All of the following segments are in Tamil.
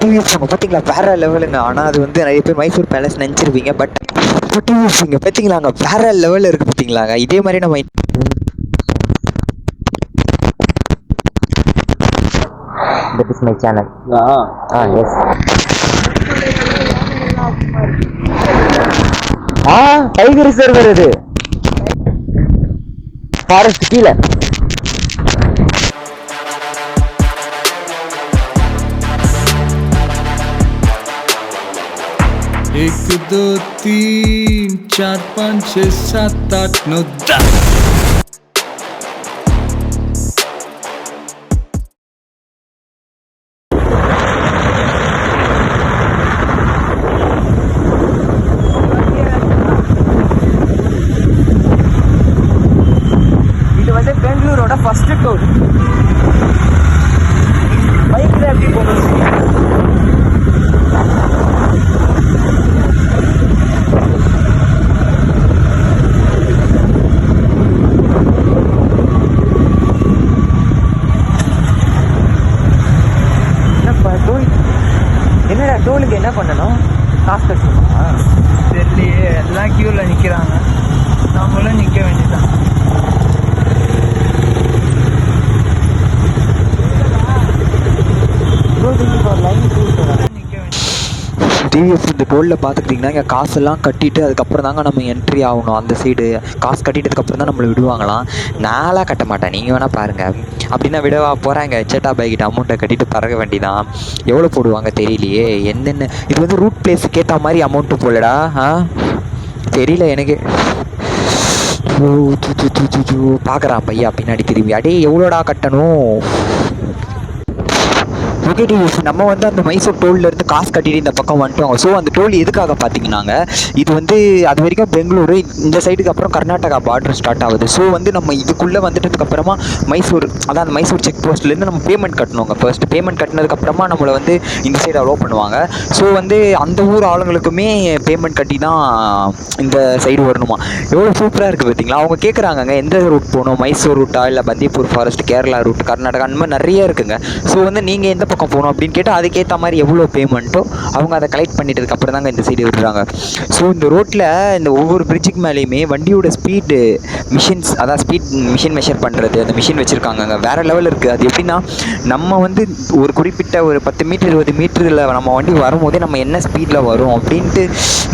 டிவிஎஸ் பார்த்தீங்களா வேற லெவலுங்க. ஆனால் அது வந்து நிறைய பேர் மைசூர் பேலஸ் நினச்சிருப்பீங்க. பட் டிவிஎஸ் பார்த்தீங்களாங்க வேற லெவலில் இருக்குது பார்த்தீங்களாங்க. இதே மாதிரி நம்ம That is my channel. Yes. Tiger reserve இது ஃபாரஸ்ட் கீழே. एक दो तीन चार पाँच छः सात आठ नौ 10. இது வந்து பெங்களூரோட ஃபர்ஸ்ட் டோல். பைக்ல எப்படி போகணும்? என்னடா டோலுக்கு என்ன பண்ணணும்? காசு கட்டணுமா? தெரியலையே, எல்லாம் கியூவில் நிற்கிறாங்க, நம்மளும் நிற்க வேண்டியதான். டிவிஎஸ் இந்த டோலில் பார்த்துக்கிட்டிங்கன்னா இங்கே காசெல்லாம் கட்டிட்டு அதுக்கப்புறம் தாங்க நம்ம என்ட்ரி ஆகணும். அந்த சைடு காசு கட்டிட்டதுக்கப்புறம் தான் நம்மளை விடுவாங்களாம். நான்லாம் கட்ட மாட்டேன், நீங்கள் வேணால் பாருங்கள். அப்படின்னா விடவா போகிறாங்க, சேட்டா பைக்கிட்ட அமௌண்ட்டை கட்டிட்டு பறக்க வேண்டிதான். எவ்வளோ போடுவாங்க தெரியலையே. என்னென்ன இது வந்து ரூட் பிளேஸுக்கு ஏற்ற மாதிரி அமௌண்ட்டு போலடா. தெரியல எனக்கு. பார்க்குறான் பையா பின்னாடி திரும்பி. அடே எவ்வளோடா கட்டணும்? ஓகே டிவிஎஸ் நம்ம வந்து அந்த மைசூர் டோல்லேருந்து காசு கட்டிட்டு இந்த பக்கம் வந்துட்டோம். ஸோ அந்த டோல் எதுக்காக பார்த்தீங்கன்னாங்க, இது வந்து அது வரைக்கும் பெங்களூரு, இந்த சைடுக்கு அப்புறம் கர்நாடகா பார்டர் ஸ்டார்ட் ஆகுது. ஸோ வந்து நம்ம இதுக்குள்ளே வந்துட்டதுக்கப்புறமா மைசூர், அதான் அந்த மைசூர் செக் போஸ்ட்லேருந்து நம்ம பேமெண்ட் கட்டணுங்க. ஃபர்ஸ்ட் பேமெண்ட் கட்டினதுக்கப்புறமா நம்மளை வந்து இந்த சைடு அலோவ் பண்ணுவாங்க. ஸோ வந்து அந்த ஊர் ஆளுங்களுக்குமே பேமெண்ட் கட்டி தான் இந்த சைடு வரணுமா. எவ்வளோ சூப்பராக இருக்குது பார்த்தீங்களா. அவங்க கேட்குறாங்கங்க எந்த ரூட் போகணும், மைசூர் ரூட்டா இல்லை பந்திப்பூர் ஃபாரஸ்ட், கேரளா ரூட், கர்நாடகா, அந்த மாதிரி நிறைய இருக்குங்க. ஸோ வந்து நீங்கள் எந்த பக்கம் போகணும் அப்படின்னு கேட்டால் அதுக்கேற்ற மாதிரி எவ்வளோ பேமெண்ட்டோ அவங்க அதை கலெக்ட் பண்ணிட்டதுக்கு அப்புறம் தாங்க இந்த சைடு விடுறாங்க. ஸோ இந்த ரோட்டில் இந்த ஒவ்வொரு பிரிட்ஜுக்கு மேலேயுமே வண்டியோட ஸ்பீடு மிஷின்ஸ், அதான் ஸ்பீட் மிஷின் மெஷர் பண்ணுறது, அந்த மிஷின் வச்சுருக்காங்க. வேறு லெவலில் இருக்குது. அது எப்படின்னா நம்ம வந்து ஒரு குறிப்பிட்ட ஒரு 10 மீட்டர் 20 மீட்டரில் நம்ம வண்டி வரும்போதே நம்ம என்ன ஸ்பீடில் வரும் அப்படின்ட்டு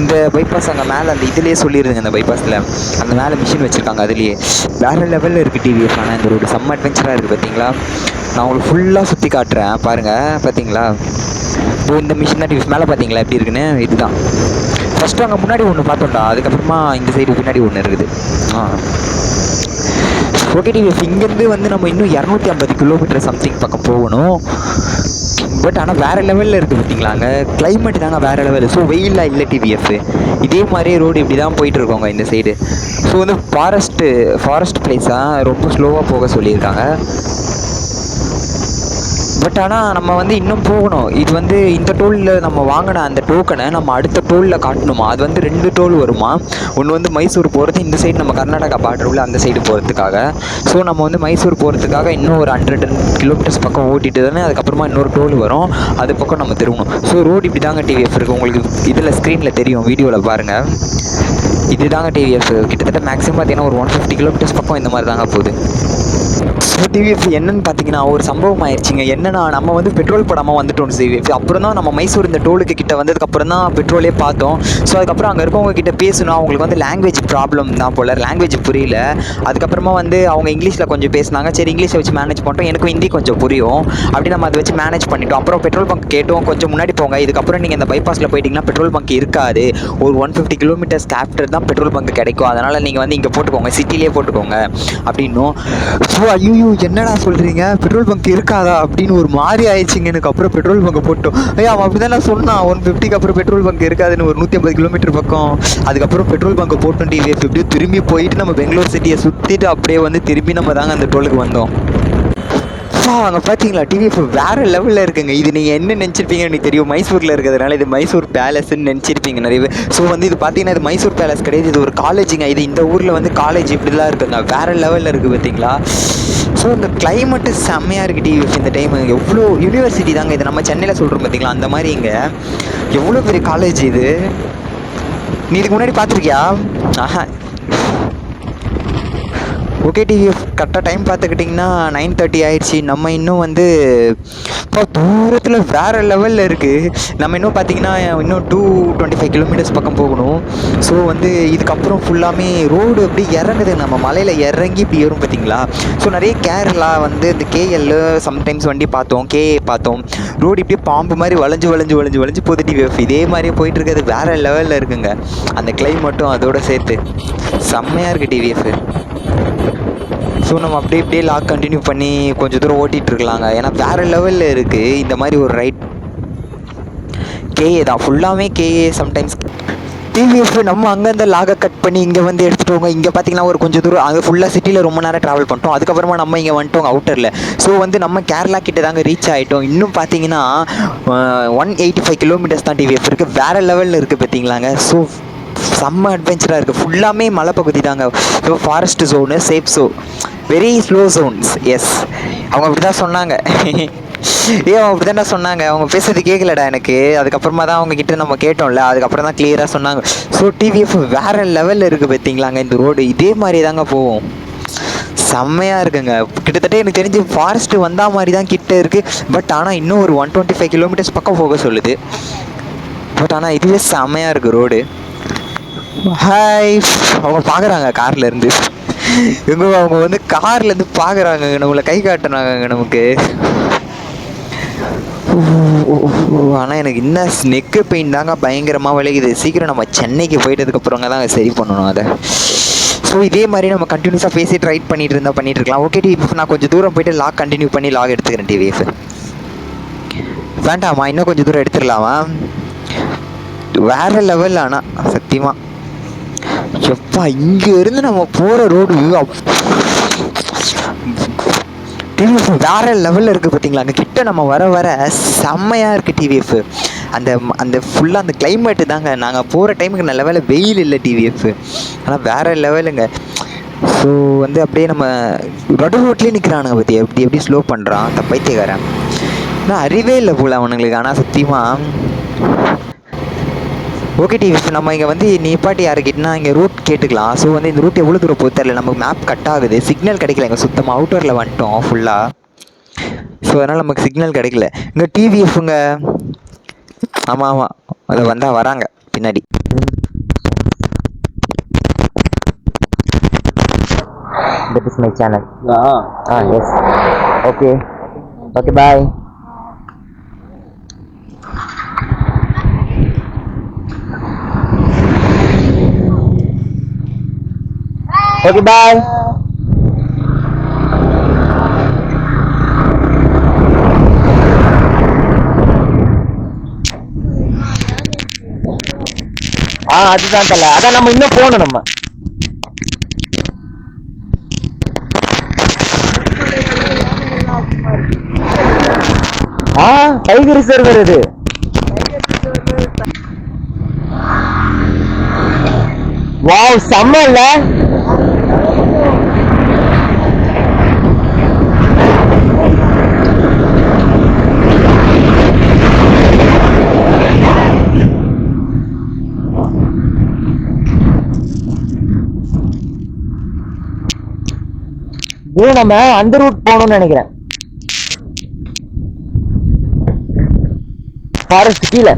இந்த பைபாஸ் அங்கே மேலே அந்த இதுலேயே சொல்லிடுதுங்க. அந்த பைபாஸில் அந்த மேலே மிஷின் வச்சுருக்காங்க. அதுலேயே வேறு லெவலில் இருக்குது டிவிஎஸ். ஆனால் இந்த ரோடு செம்ம அட்வென்ச்சராக இருக்குது பார்த்தீங்களா. நான் உங்களுக்கு ஃபுல்லாக சுற்றி காட்டுறேன் பாருங்கள். பார்த்தீங்களா இந்த மிஷின் தான் டிவிஎஸ் மேலே பார்த்தீங்களா எப்படி இருக்குன்னு. இதுதான் ஃபஸ்ட்டு அங்கே முன்னாடி ஒன்று பார்த்தோம்டா, அதுக்கப்புறமா இந்த சைடு பின்னாடி ஒன்று இருக்குது. ஓகே டிவிஎஸ் இங்கேருந்து வந்து நம்ம இன்னும் 250 கிலோமீட்டர் சம்திங் பக்கம் போகணும். பட் ஆனால் வேறு லெவலில் இருக்குது பார்த்தீங்களாங்க. கிளைமேட் தாங்க வேறு லெவலு. ஸோ வெயிலாக இல்லை டிவிஎஸ். இதே மாதிரியே ரோடு இப்படி தான் போயிட்டுருக்கோங்க இந்த சைடு. ஸோ வந்து ஃபாரஸ்ட் பிளேஸாக ரொம்ப ஸ்லோவாக போக சொல்லியிருக்காங்க. பட் ஆனால் நம்ம வந்து இன்னும் போகணும். இது வந்து இந்த டோலில் நம்ம வாங்கின அந்த டோக்கனை நம்ம அடுத்த டோலில் காட்டணுமா. அது வந்து 2 டோல் வருமா. ஒன்று வந்து மைசூர் போகிறது, இந்த சைடு நம்ம கர்நாடகா பார்டர் உள்ள அந்த சைடு போகிறதுக்காக. ஸோ நம்ம வந்து மைசூர் போகிறதுக்காக இன்னும் ஒரு 100 கிலோமீட்டர்ஸ் பக்கம் ஓட்டிட்டு தானே அதுக்கப்புறமா இன்னொரு டோல் வரும், அது பக்கம் நம்ம திரும்பணும். ஸோ ரோடு இப்படி தாங்க டிவிஎஸ் இருக்குது. உங்களுக்கு இதில் ஸ்க்ரீனில் தெரியும், வீடியோவில் பாருங்கள். இது தாங்க டிவிஎஸ். கிட்டத்தட்ட மேக்ஸிமம் பார்த்தீங்கன்னா ஒரு 150 கிலோமீட்டர்ஸ் பக்கம் இந்த மாதிரி தாங்க போகுது. ஸோ டிவிஎஸ் என்னன்னு பார்த்தீங்கன்னா ஒரு சம்பவம் ஆயிடுச்சுங்க. என்னன்னா நம்ம வந்து பெட்ரோல் போடாமல் வந்துட்டோம் டிவிஎஸ். அப்புறம் தான் நம்ம மைசூர் இந்த டோலுக்கு கிட்ட வந்ததுக்கப்புறம் தான் பெட்ரோலே பார்த்தோம். ஸோ அதுக்கப்புறம் அங்கே இருக்கவங்க கிட்ட பேசணும். அவங்களுக்கு வந்து லாங்குவேஜ் ப்ராப்ளம் தான் போல், லாங்குவேஜ் புரியல. அதுக்கப்புறமா வந்து அவங்க இங்கிலீஷில் கொஞ்சம் பேசினாங்க. சரி இங்கிலீஷை வச்சு மேனேஜ் பண்ணிட்டோம். எனக்கும் ஹிந்தி கொஞ்சம் புரியும். அப்படி நம்ம அதை வச்சு மேனேஜ் பண்ணிட்டோம். அப்புறம் பெட்ரோல் பங்க் கேட்டோம், கொஞ்சம் முன்னாடி போங்க, இதுக்கப்புறம் நீங்கள் இந்த பைபாஸில் போயிட்டீங்கன்னா பெட்ரோல் பங்க் இருக்காது. ஒரு 150 கிலோமீட்டர்ஸ்க்கு ஆஃப்டர் தான் பெட்ரோல் பங்க் கிடைக்கும். அதனால் நீங்கள் வந்து இங்கே போட்டுக்கோங்க, சிட்டிலே போட்டுக்கோங்க அப்படின்னும். ஸோ ஐயோ என்னடா சொல்கிறீங்க, பெட்ரோல் பங்க் இருக்காதா அப்படின்னு ஒரு மாதிரி ஆயிடுச்சிங்க எனக்கு. அப்புறம் பெட்ரோல் பங்க் போட்டோம். ஐயா அவன் அப்படி தான் நான் சொன்னான், 150க்கு அப்புறம் பெட்ரோல் பங்க் இருக்காதுன்னு. ஒரு 150 கிலோமீட்டர் பக்கம் அதுக்கப்புறம் பெட்ரோல் பங்க் போட்டோம் டிவிஎஸ். எப்படியோ திரும்பி போயிட்டு நம்ம பெங்களூர் சிட்டியை சுற்றிட்டு அப்படியே வந்து திரும்பி நம்ம தாங்க அந்த டோலுக்கு வந்தோம். அங்கே பார்த்தீங்களா டிவிஎஃப் வேறு லெவலில் இருக்குங்க. இது நீங்கள் என்ன நினச்சிருப்பீங்கன்னு எனக்கு தெரியும், மைசூரில் இருக்கிறதுனால இது மைசூர் பேலஸ்ன்னு நினச்சிருப்பீங்க நிறைய பேர். ஸோ வந்து இது பார்த்தீங்கன்னா இது மைசூர் பேலஸ் கிடையாது, இது ஒரு காலேஜுங்க. இது இந்த ஊரில் வந்து காலேஜ் இப்படிலாம் இருக்குங்க. வேறு லெவலில் இருக்குது பார்த்தீங்களா. ஸோ இந்த கிளைமேட்டு செம்மையாக இருக்குது டிவிஎஃப் இந்த டைம். எவ்வளோ யூனிவர்சிட்டி தாங்க இது, நம்ம சென்னையில் சொல்கிறோம் பார்த்தீங்களா, அந்த மாதிரி இங்கே எவ்வளோ பெரிய காலேஜ் இது. நீ இதுக்கு முன்னாடி பார்த்துருக்கியா? ஆஹா. ஓகே டிவிஎஃப் கரெக்டாக டைம் பார்த்துக்கிட்டிங்கன்னா 9:30 ஆயிடுச்சு. நம்ம இன்னும் வந்து இப்போ தூரத்தில் வேறு லெவலில் இருக்குது. நம்ம இன்னும் பார்த்தீங்கன்னா இன்னும் 225 கிலோமீட்டர்ஸ் பக்கம் போகணும். ஸோ வந்து இதுக்கப்புறம் ஃபுல்லாமே ரோடு அப்படி இறங்குது, நம்ம மலையில் இறங்கி இப்படி ஏறும் பார்த்தீங்களா. ஸோ நிறைய கேரளா வந்து இந்த கேஎல் சம்டைம்ஸ் வண்டி பார்த்தோம், கேஏ பார்த்தோம். ரோடு இப்படியே பாம்பு மாதிரி வளைஞ்சு போகுது டிவிஎஃப். இதே மாதிரியே போயிட்டு இருக்கிறது வேறு லெவலில் இருக்குங்க. அந்த கிளைமேட்டும் அதோடு சேர்த்து செம்மையாக இருக்குது டிவிஎஃப். ஸோ நம்ம அப்படியே லாக் கண்டினியூ பண்ணி கொஞ்சம் தூரம் ஓட்டிகிட்டு இருக்கலாங்க. ஏன்னா வேறு லெவலில் இருக்குது இந்த மாதிரி ஒரு ரைட். கேஏ தான் ஃபுல்லாமே கேஏ. சம்டைம்ஸ் டிவிஎஃப் நம்ம அங்கேருந்து லாகை கட் பண்ணி இங்கே வந்து எடுத்துகிட்டு போங்க. இங்கே பார்த்தீங்கன்னா ஒரு கொஞ்சம் தூரம் அங்கே ஃபுல்லாக சிட்டியில் ரொம்ப நேரம் ட்ராவல் பண்ணிட்டோம். அதுக்கப்புறமா நம்ம இங்கே வந்துட்டோம் அவுட்டரில். ஸோ வந்து நம்ம கேரளா கிட்ட தாங்க ரீச் ஆகிட்டோம். இன்னும் பார்த்தீங்கன்னா 185 கிலோமீட்டர்ஸ் தான் டிவிஎஃப் இருக்குது. வேறு லெவலில் இருக்குது பார்த்தீங்களாங்க. ஸோ செம்ம அட்வென்ச்சராக இருக்குது. ஃபுல்லாமே மலை பகுதி தாங்க. So forest zone, safe so very slow zones. Yes, அவங்க அப்படி தான் சொன்னாங்க. அவங்க அப்படி தானே சொன்னாங்க. அவங்க பேசுறது கேட்கலடா எனக்கு. அதுக்கப்புறமா தான் அவங்க கிட்ட நம்ம கேட்டோம்ல, அதுக்கப்புறம் தான் கிளியராக சொன்னாங்க. ஸோ டிவிஎஃப் வேறு லெவலில் இருக்குது பார்த்தீங்களாங்க. இந்த ரோடு இதே மாதிரி தாங்க போவோம். செம்மையாக இருக்குங்க. கிட்டத்தட்ட எனக்கு தெரிஞ்சு ஃபாரஸ்ட்டு வந்தால் மாதிரி தான் கிட்ட இருக்குது. பட் ஆனால் இன்னும் ஒரு 125 கிலோமீட்டர்ஸ் பக்கம் போக சொல்லுது. பட் ஆனால் இதுவே செம்மையாக இருக்குது ரோடு. ஹாய், அவங்க பார்க்குறாங்க கார்லேருந்து. அவங்க வந்து கார்லேருந்து பார்க்குறாங்க, நம்மளை கை காட்டுறாங்க நமக்கு. ஆனால் எனக்கு இன்னும் நெக்கு பெயின் தாங்க பயங்கரமாக வலிக்குது. சீக்கிரம் நம்ம சென்னைக்கு போயிட்டதுக்கப்புறங்க தான் சரி பண்ணணும் அதை. ஸோ இதே மாதிரி நம்ம கண்டினியூஸாக பேசிட்டு ரைட் பண்ணிட்டு இருக்கலாம். ஓகே டிவிஎஃப், நான் கொஞ்சம் தூரம் போயிட்டு லாக் கண்டினியூ பண்ணி லாக் எடுத்துக்கிறேன் டிவிஎஃப். வேண்டாமா, இன்னும் கொஞ்சம் தூரம் எடுத்துடலாமா? வேறு லெவல். ஆனால் சத்தியமாக எப்பா இங்கே இருந்து நம்ம போகிற ரோடு டிவிஎஃப் வேறு லெவலில் இருக்குது பார்த்தீங்களா. அங்கே கிட்ட நம்ம வர செம்மையாக இருக்குது டிவிஎஃப். அந்த ஃபுல்லாக அந்த கிளைமேட்டு தாங்க. நாங்கள் போகிற டைமுக்கு நல்ல வேலை வெயில் இல்லை டிவிஎஃப். ஆனால் வேறு லெவலுங்க. ஸோ வந்து அப்படியே நம்ம நடு ரோட்லேயே நிற்கிறானுங்க பற்றி எப்படி ஸ்லோ பண்ணுறான் அந்த பைத்தியக்காரன். ஆனால் அறிவே இல்லை போல் அவனுங்களுக்கு. ஆனால் சத்தியமாக ஓகே டிவிஎஃப், நம்ம இங்கே வந்து நிப்பாட்டி யாருக்கிட்டனா இங்கே ரூட் கேட்டுக்கலாம். ஸோ வந்து இந்த ரூட் எவ்வளோ தூரம் போய் தெரியல, நமக்கு மேப் கட் ஆகுது, சிக்னல் கிடைக்கல. இங்கே சுத்தமாக அவுட்டரில் வந்துட்டோம் ஃபுல்லாக. ஸோ அதனால் நமக்கு சிக்னல் கிடைக்கல. இங்கே டிவிஎஃப்ங்க, ஆமாம் அதை வந்தால் வராங்க பின்னாடி. That is my channel. Yes. Okay, bye. Okay, bye. அதுதான் தல. அதான் நம்ம இன்னும் போகணும். நம்ம டைகர் ரிசர்வர் இது. வாவ், செம்ம இல்ல? நம்ம அந்த ரூட் போகணும்னு நினைக்கிறேன். ஃபாரஸ்ட் கீழே